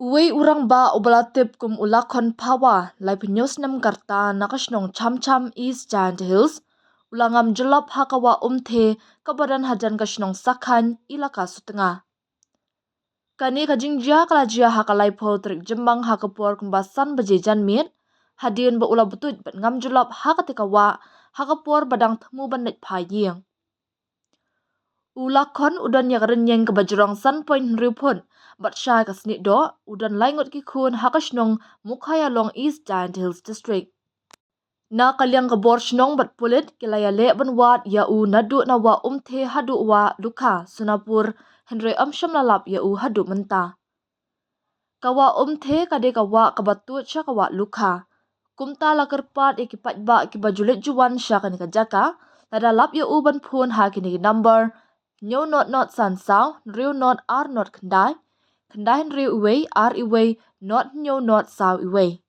Uwe urang ba obalatip kum ulakon pawa lai penyos nam karta nakasnong cham East Giant Hills ulangam jyllop hakawa umthe kabadan hajan kasnong sakhan ilaka sutengah. Kani kajingjia kalajia hakalai potrik jembang hakapor kumbasan bejejan mit hadian ba ula betut bat ngam jyllop hakatikawa hakapor badang temu bandit paying. Ulakon udan yak renyeng ke bajurang san point ripun bat syai kasnit do udan laingot ki kun hakasnong mukhaya long East Giant Hills District. Na kalyang kabor shnong bat pulit kilaya le banwat ya u nadu na Wah Umthe hadu wa luka sunapur Henry amsham lalap ya u hadu menta. Kawa Umthe kade kawa kabatut sya kawa luka. Kumta lakerpat iki paidbah kiba julit juwan sya kani kajaka ladalap ya u ban pun ha kini number Nyo not san sao, riu not ar not kendai, kendai riu iway ar iway not nyo not sao iway.